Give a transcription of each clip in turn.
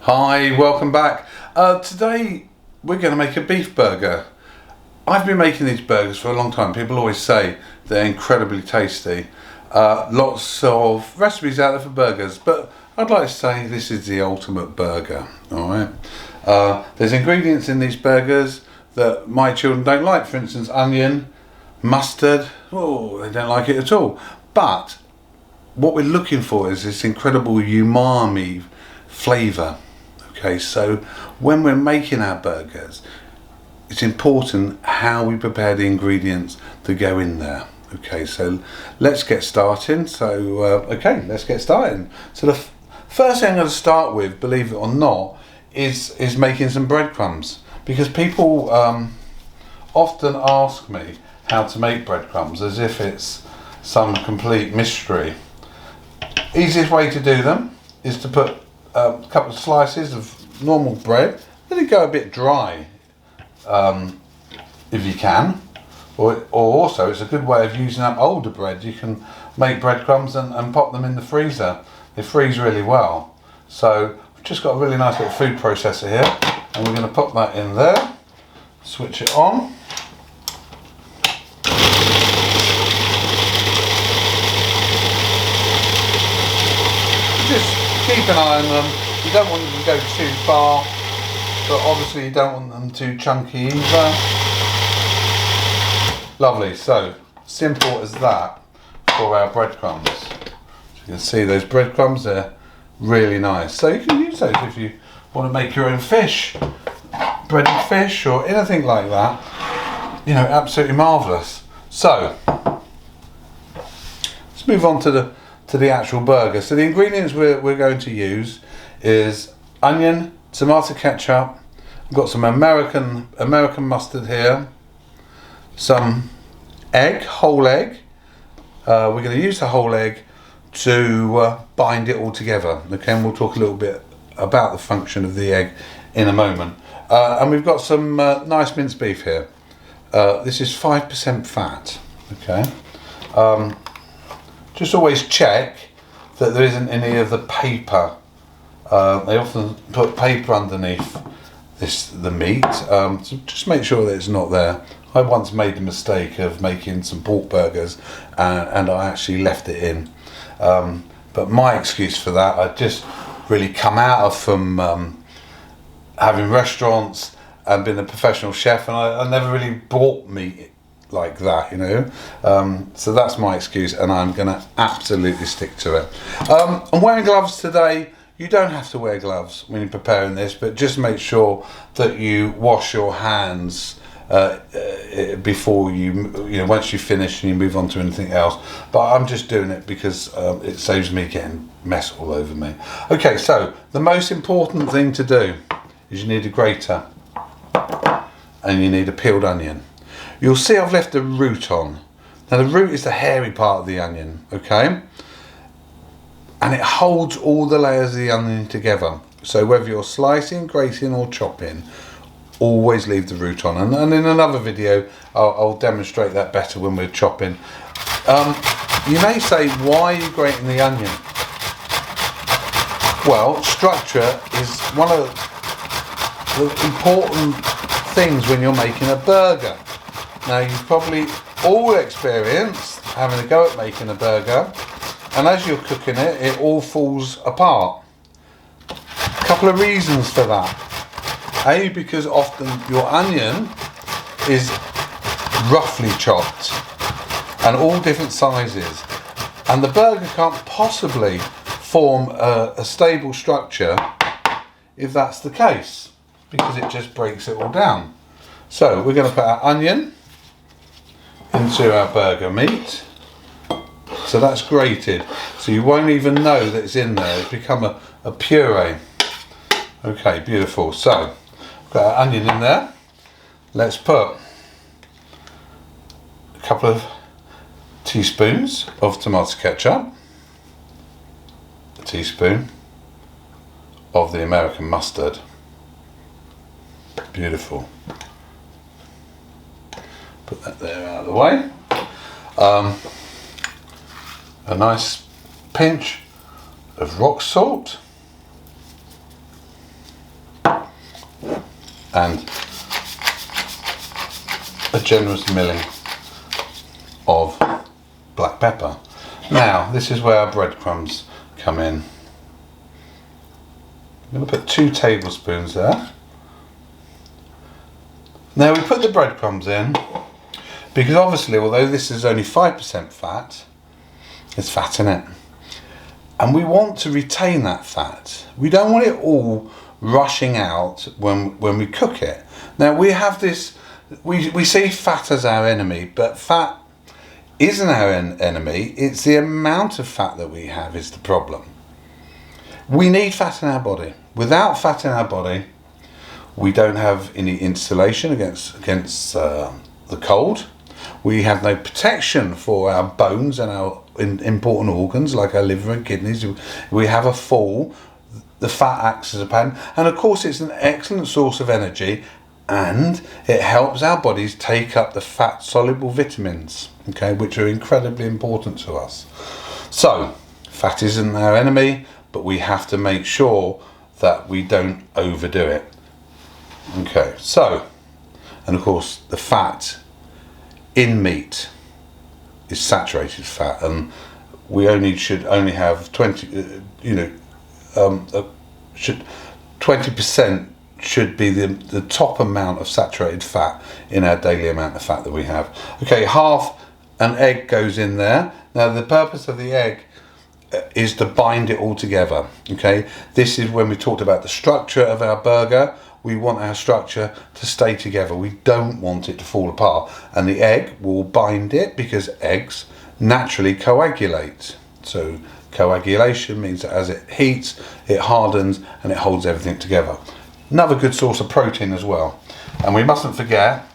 Hi, welcome back. Today we're going to make a beef burger. I've been making these burgers for a long time. People always say they're incredibly tasty. Lots of recipes out there for burgers, but I'd like to say this is the ultimate burger. Alright. There's ingredients in these burgers that my children don't like. For instance, onion, mustard. Oh, they don't like it at all. But what we're looking for is this incredible umami flavour. Okay, so when we're making our burgers, it's important how we prepare the ingredients that go in there. Okay, so let's get started. So let's get started. So the first thing I'm going to start with, believe it or not, is making some breadcrumbs, because people often ask me how to make breadcrumbs as if it's some complete mystery. Easiest way to do them is to put a couple of slices of normal bread, let it go a bit dry if you can, or also it's a good way of using up older bread. You can make breadcrumbs and pop them in the freezer. They freeze really well. So we've just got a really nice little food processor here, and we're going to put that in there, switch it on. Just keep an eye on them. You don't want them to go too far, but obviously you don't want them too chunky either. Lovely, so simple as that for our breadcrumbs. So you can see those breadcrumbs, they're really nice. So you can use those if you want to make your own fish, breaded fish or anything like that. You know, absolutely marvellous. So let's move on to the actual burger. So the ingredients we're going to use is onion, tomato ketchup. I've got some American mustard here, some egg, whole egg. We're going to use the whole egg to bind it all together. Okay, and we'll talk a little bit about the function of the egg in a moment. And we've got some nice minced beef here. This is 5% fat. Okay. Just always check that there isn't any of the paper. They often put paper underneath the meat, so just make sure that it's not there. I once made the mistake of making some pork burgers and I actually left it in. But my excuse for that, I'd just really come out from having restaurants and been a professional chef, and I never really bought meat like that, you know. So that's my excuse, and I'm going to absolutely stick to it. I'm wearing gloves today. You don't have to wear gloves when you're preparing this, but just make sure that you wash your hands before you know, once you finish and you move on to anything else. But I'm just doing it because it saves me getting mess all over me. Okay, so the most important thing to do is you need a grater and you need a peeled onion. You'll see I've left the root on. Now the root is the hairy part of the onion, okay? And it holds all the layers of the onion together. So whether you're slicing, grating or chopping, always leave the root on. And in another video, I'll demonstrate that better when we're chopping. You may say, why are you grating the onion? Well, structure is one of the important things when you're making a burger. Now you've probably all experienced having a go at making a burger, and as you're cooking it, it all falls apart. A couple of reasons for that. A, because often your onion is roughly chopped and all different sizes, and the burger can't possibly form a stable structure if that's the case, because it just breaks it all down. So we're going to put our onion into our burger meat. So that's grated, so you won't even know that it's in there. It's become a puree. Okay, beautiful. So we've got our onion in there. Let's put a couple of teaspoons of tomato ketchup, a teaspoon of the American mustard. Beautiful. Put that there out of the way. A nice pinch of rock salt, and a generous milling of black pepper. Now this is where our breadcrumbs come in. I'm going to put 2 tablespoons there. Now we put the breadcrumbs in because obviously, although this is only 5% fat, there's fat in it. And we want to retain that fat. We don't want it all rushing out when we cook it. Now we have this, we see fat as our enemy, but fat isn't our enemy. It's the amount of fat that we have is the problem. We need fat in our body. Without fat in our body, we don't have any insulation against the cold. We have no protection for our bones and our important organs like our liver and kidneys. We have a fall. The fat acts as a pattern, and of course it's an excellent source of energy, and it helps our bodies take up the fat soluble vitamins, okay, which are incredibly important to us. So fat isn't our enemy, but we have to make sure that we don't overdo it. Okay, so, and of course the fat in meat is saturated fat, and we should only have 20%. 20% should be the top amount of saturated fat in our daily amount of fat that we have. Okay, half an egg goes in there. Now the purpose of the egg is to bind it all together. Okay, this is when we talked about the structure of our burger. We want our structure to stay together. We don't want it to fall apart, and the egg will bind it because eggs naturally coagulate. So coagulation means that as it heats, it hardens and it holds everything together. Another good source of protein as well. And we mustn't forget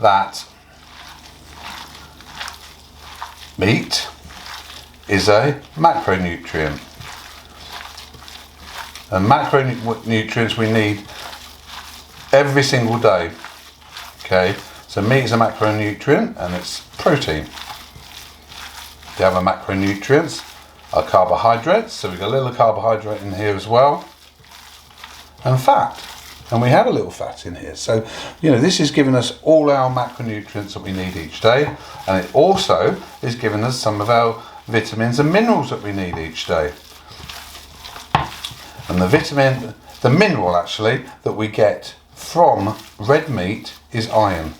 that meat is a macronutrient. And macronutrients we need every single day. Okay, so meat is a macronutrient and it's protein. The other macronutrients are carbohydrates, so we've got a little carbohydrate in here as well, and fat, and we have a little fat in here. So this is giving us all our macronutrients that we need each day, and it also is giving us some of our vitamins and minerals that we need each day. And the mineral actually that we get from red meat is iron.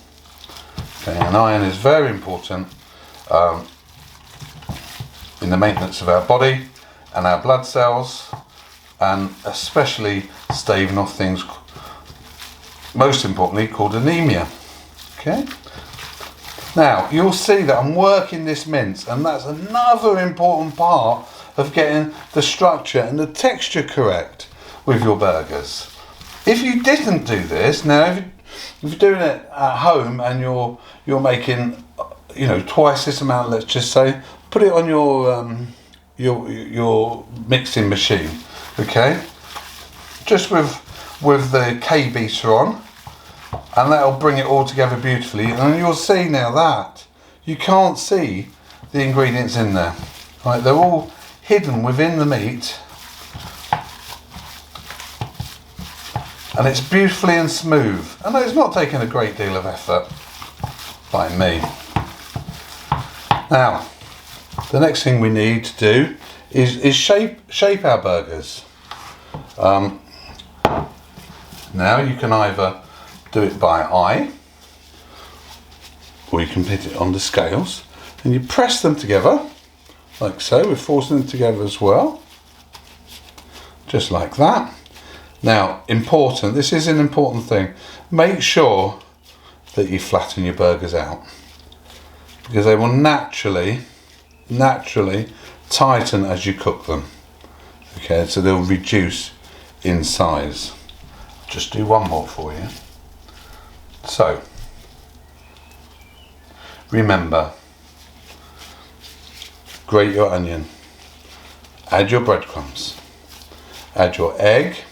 Okay, and iron is very important in the maintenance of our body and our blood cells, and especially staving off things, most importantly, called anemia. Okay. Now you'll see that I'm working this mince, and that's another important part of getting the structure and the texture correct with your burgers. If you didn't do this, now if you're doing it at home and you're making twice this amount, let's just say, put it on your mixing machine, okay, just with the K beater on, and that'll bring it all together beautifully. And you'll see now that you can't see the ingredients in there, right? They're all hidden within the meat, and it's beautifully and smooth, and it's not taking a great deal of effort by me. Now the next thing we need to do is shape our burgers. Now you can either do it by eye, or you can put it on the scales, and you press them together like so. We're forcing them together as well, just like that. Now, this is an important thing. Make sure that you flatten your burgers out, because they will naturally tighten as you cook them. Okay, so they'll reduce in size. Just do one more for you. So, remember, grate your onion, add your breadcrumbs, add your egg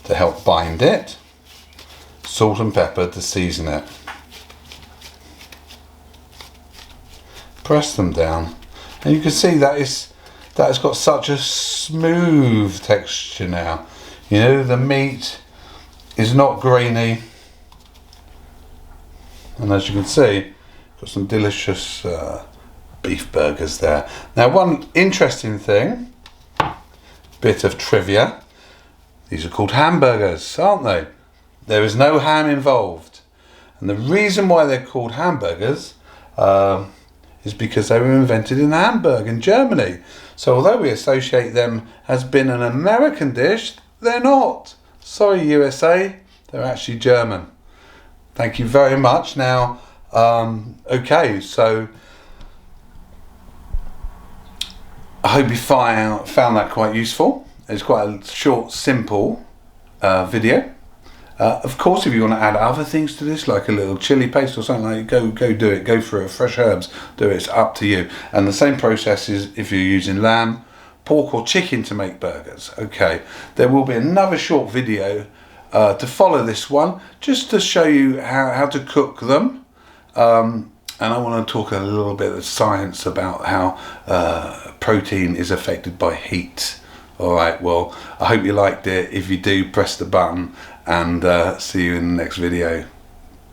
to help bind it, salt and pepper to season it. Press them down, and you can see that it's got such a smooth texture now. The meat is not grainy, And as you can see, got some delicious beef burgers there. Now, one interesting thing, bit of trivia, these are called hamburgers, aren't they? There is no ham involved. And the reason why they're called hamburgers is because they were invented in Hamburg in Germany. So although we associate them as being an American dish, they're not. Sorry USA, they're actually German. Thank you very much. Now, okay, so I hope you found that quite useful. It's quite a short, simple video. Of course, if you want to add other things to this, like a little chili paste or something like that, go do it. Go for it. Fresh herbs, do it. It's up to you. And the same process is if you're using lamb, pork or chicken to make burgers. Okay, there will be another short video to follow this one, just to show you how to cook them. And I want to talk a little bit of science about how protein is affected by heat. Alright, well, I hope you liked it. If you do, press the button and see you in the next video.